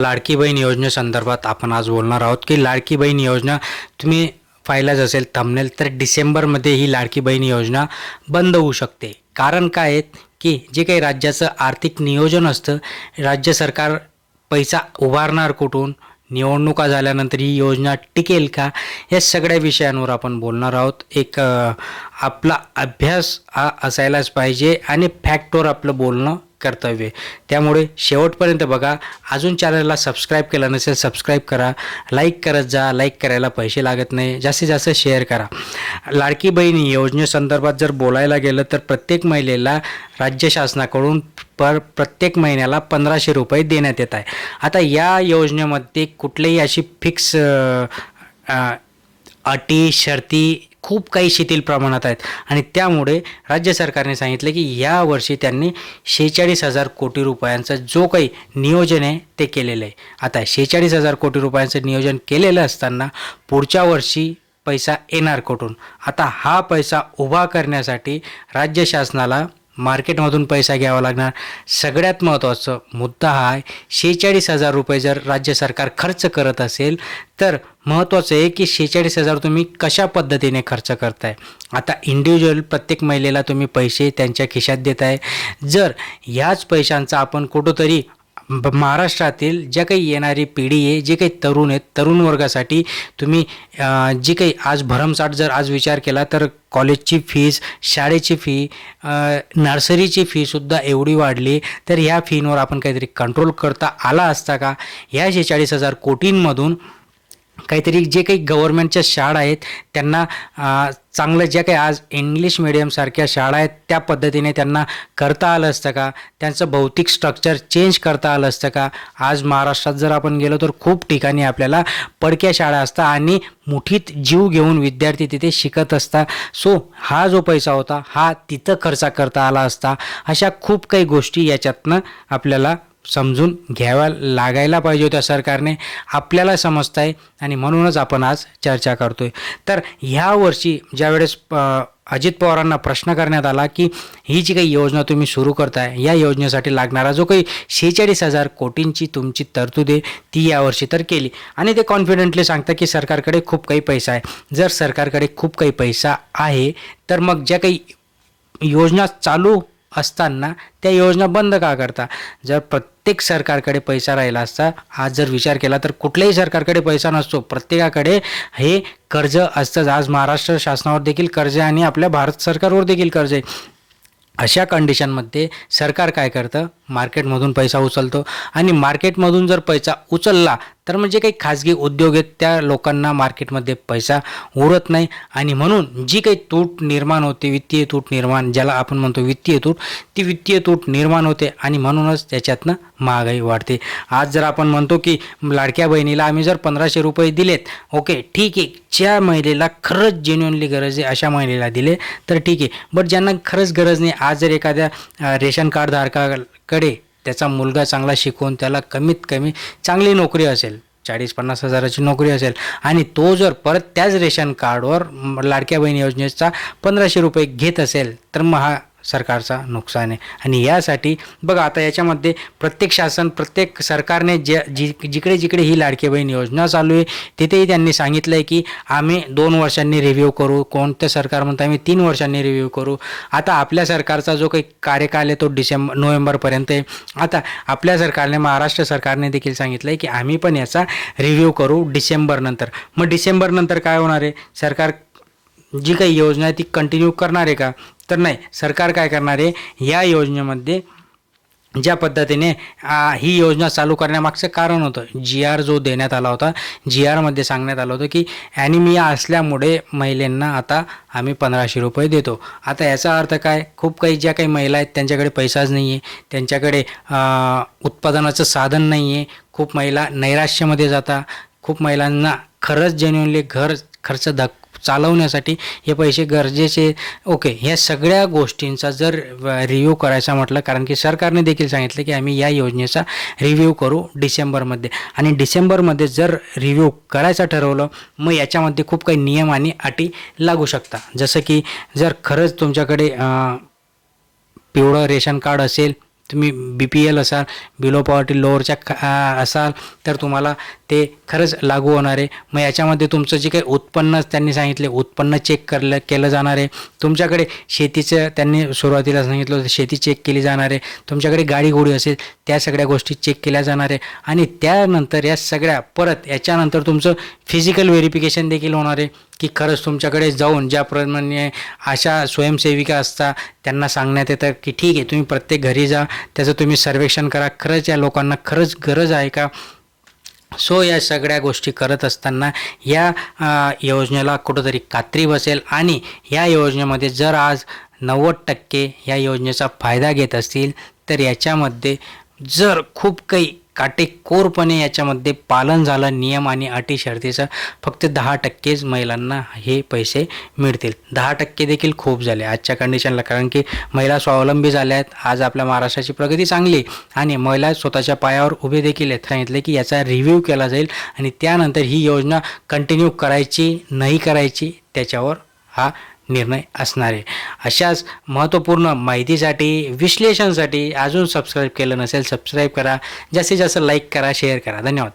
लाडकी बहीण योजनेसंदर्भात आपण आज बोलणार आहोत की लाडकी बहीण योजना तुम्ही पाहिलाच असेल थंबनेल, तर डिसेंबरमध्ये ही लाडकी बहीण योजना बंद होऊ शकते. कारण काय आहे की जे काही राज्याचं आर्थिक नियोजन असतं, राज्य सरकार पैसा उभारणार कुठून, निवडणुका झाल्यानंतर ही योजना टिकेल का, या सगळ्या विषयांवर आपण बोलणार आहोत. आपला अभ्यास हा असायलाच पाहिजे आणि फॅक्टवर आपलं बोलणं कर्तव्य. त्यामुळे शेवटपर्यंत बघा. अजून चॅनलला सबस्क्राईब केलं नसेल सबस्क्राईब करा, लाईक करत जा. लाईक करायला पैसे लागत नाही, जास्तीत जास्त शेअर करा. लाडकी बहीण योजनेसंदर्भात जर बोलायला गेलं तर प्रत्येक महिलेला राज्य शासनाकडून प्रत्येक महिन्याला 1500 रुपये देण्यात येत आहे. आता या योजनेमध्ये कुठलीही अशी फिक्स अटी शर्ती खूप काही शिथिल प्रमाणात आहेत आणि त्यामुळे राज्य सरकारने सांगितलं की या वर्षी त्यांनी 46,000 कोटी रुपयांचं जो काही नियोजन आहे ते केलेलं आहे. आता 46,000 कोटी रुपयांचं नियोजन केलेलं असताना पुढच्या वर्षी पैसा येणार कुठून? आता हा पैसा उभा करण्यासाठी राज्य शासनाला मार्केटमधून पैसा घ्यावा लागणार. सगळ्यात महत्त्वाचा मुद्दा हा आहे, 46,000 रुपये जर राज्य सरकार खर्च करत असेल तर महत्त्वाचं आहे की 46,000 तुम्ही कशा पद्धतीने खर्च करताय. आता इंडिव्हिज्युअल प्रत्येक महिलेला तुम्ही पैसे त्यांच्या खिशात देताय. जर ह्याच पैशांचा आपण कुठंतरी महाराष्ट्रातील ज्या काही येणारी पिढी आहे, जे काही तरुण आहेत, तरुण वर्गासाठी तुम्ही जी काही आज भरमसाठ जर आज विचार केला तर कॉलेजची फीस, शाळेची फी, नर्सरीची फीसुद्धा एवढी वाढली, तर ह्या फींवर आपण काहीतरी कंट्रोल करता आला असता का? ह्या 46,000 कोटींमधून काहीतरी जे काही गव्हर्नमेंटच्या शाळा आहेत त्यांना चांगलं, ज्या काही आज इंग्लिश मिडियमसारख्या शाळा आहेत त्या पद्धतीने त्यांना करता आलं असतं का? त्यांचं भौतिक स्ट्रक्चर चेंज करता आलं असतं का? आज महाराष्ट्रात जर आपण गेलो तर खूप ठिकाणी आपल्याला पडक्या शाळा असतात आणि मुठीत जीव घेऊन विद्यार्थी तिथे शिकत असतात. सो हा जो पैसा होता हा तिथं खर्च करता आला असता. अशा खूप काही गोष्टी याच्यातनं आपल्याला समजून घ्याव्या लागायला पाहिजे होत्या सरकारने. आपल्याला समजत आहे आणि म्हणूनच आपण आज चर्चा करतोय. तर ह्या वर्षी ज्यावेळेस अजित पवारांना प्रश्न करण्यात आला की ही जी काही योजना तुम्ही सुरू करताय, या योजनेसाठी लागणारा जो काही 46,000 कोटींची तुमची तरतूद आहे ती यावर्षी तर केली आणि ते कॉन्फिडेंटली सांगतात की सरकारकडे खूप काही पैसा आहे. जर सरकारकडे खूप काही पैसा आहे तर मग ज्या काही योजना चालू असताना त्या योजना बंद का करता? जर प्रत्येक सरकारकडे पैसा राहिला असता, आज जर विचार केला तर कुठल्याही सरकारकडे पैसा नसतो, प्रत्येकाकडे हे कर्ज असतंच. आज महाराष्ट्र शासनावर देखील कर्ज आहे आणि आपल्या भारत सरकारवर देखील कर्ज आहे. अशा कंडिशनमध्ये सरकार काय करतं? मार्केटमधून पैसा उचलतो आणि मार्केटमधून जर पैसा उचलला तर म्हणजे काही खाजगी उद्योग आहेत त्या लोकांना मार्केटमध्ये पैसा उरत नाही आणि म्हणून जी काही तूट निर्माण होते, वित्तीय तूट निर्माण, ज्याला आपण म्हणतो वित्तीय तूट, ती वित्तीय तूट निर्माण होते आणि म्हणूनच त्याच्यातनं महागाई वाढते. आज जर आपण म्हणतो की लाडक्या बहिणीला आम्ही जर 1500 रुपये दिलेत, ओके ठीक आहे, ज्या महिलेला खरंच जेन्युअनली गरज आहे अशा महिलेला दिले तर ठीक आहे. बट ज्यांना खरंच गरज नाही, आज जर एखाद्या रेशन कार्ड धारकाकडे त्याचा मुलगा चांगला शिकवून त्याला कमीत कमी चांगली नोकरी असेल, 40-50 हजाराची नोकरी असेल आणि तो जर परत त्याच रेशन कार्डवर लाडक्या बहीण योजनेचा 1500 रुपये घेत असेल तर मग हा सरकारचा नुकसान आहे. आणि यासाठी बघा, आता याच्यामध्ये प्रत्येक सरकारने जिकडे जिकडे ही लाडकी बहीण योजना चालू आहे तिथेही त्यांनी सांगितलं आहे की आम्ही 2 वर्षांनी रिव्ह्यू करू. कोणतं सरकार म्हणतं आम्ही 3 वर्षांनी रिव्ह्यू करू. आता आपल्या सरकारचा जो काही कार्यकाल आहे तो नोव्हेंबरपर्यंत आहे. आता आपल्या सरकारने, महाराष्ट्र सरकारने देखील सांगितलं आहे की आम्ही पण याचा रिव्ह्यू करू डिसेंबरनंतर. मग डिसेंबरनंतर काय होणार आहे? सरकार जी काही योजना आहे ती कंटिन्यू करणार आहे का? तर नाही. सरकार काय करणार आहे, या योजनेमध्ये ज्या पद्धतीने ही योजना चालू करण्यामागचं कारण होतं, GR जो देण्यात आला होता, GRमध्ये सांगण्यात आलं होतं की ॲनिमिया असल्यामुळे महिलांना आता आम्ही 1500 रुपये देतो. आता याचा अर्थ काय? खूप काही ज्या काही महिला आहेत त्यांच्याकडे पैसाच नाही आहे, त्यांच्याकडे उत्पादनाचं साधन नाही आहे. खूप महिला नैराश्यामध्ये जातात. खूप महिलांना खरंच जेन्युअनली घर खर्च चालवण्यासाठी हे पैसे गरजेचे. ओके, ह्या सगळ्या गोष्टींचा जर रिव्ह्यू करायचा म्हटलं, कारण की सरकारने देखील सांगितलं की आम्ही या योजनेचा रिव्ह्यू करू डिसेंबरमध्ये, आणि डिसेंबरमध्ये जर रिव्ह्यू करायचं ठरवलं मग याच्यामध्ये खूप काही नियम आणि अटी लागू शकतात. जसं की जर खरंच तुमच्याकडे पिवळं रेशन कार्ड असेल तुम्ही BPL असाल, बिलो पॉवर्टी लोअरच्या असाल तर तुम्हाला ते खरंच लागू होणार आहे. मग याच्यामध्ये तुमचं जे काही उत्पन्न त्यांनी सांगितले, उत्पन्न चेक केलं जाणार आहे. तुमच्याकडे शेतीचं त्यांनी सुरुवातीला सांगितलं होतं, शेती चेक केली जाणार आहे. तुमच्याकडे गाडी घोडी असेल त्या सगळ्या गोष्टी चेक केल्या जाणार आहे. आणि त्यानंतर या सगळ्या परत याच्यानंतर तुमचं फिजिकल व्हेरिफिकेशन देखील होणार आहे की खरंच तुमच्याकडे जाऊन ज्याप्रमाणे अशा स्वयंसेविका असतात त्यांना सांगण्यात येतं की ठीक आहे, तुम्ही प्रत्येक घरी जा, त्याचं तुम्ही सर्वेक्षण करा, खरंच या लोकांना खरंच गरज आहे का. सो या सगळ्या गोष्टी करत असताना या योजनेला कुठंतरी कात्री बसेल. आणि या योजनेमध्ये जर आज 90% या योजनेचा फायदा घेत असतील तर याच्यामध्ये जर खूप काही काटेकोरपणे याच्यामध्ये पालन झालं नियम आणि अटी शर्तीचं, फक्त 10%च महिलांना हे पैसे मिळतील. 10% देखील खूप झाले आजच्या कंडिशनला, कारण की महिला स्वावलंबी झाल्या आहेत. आज आपल्या महाराष्ट्राची प्रगती चांगली आणि महिला स्वतःच्या पायावर उभे देखील आहेत. सांगितले की याचा रिव्ह्यू केला जाईल आणि त्यानंतर ही योजना कंटिन्यू करायची नाही करायची त्याच्यावर हा निर्णय असणार आहे. अशाच महत्त्वपूर्ण माहितीसाठी, विश्लेषणासाठी अजून सबस्क्राईब केलं नसेल सबस्क्राईब करा, जास्तीत जास्त लाईक करा, शेअर करा. धन्यवाद.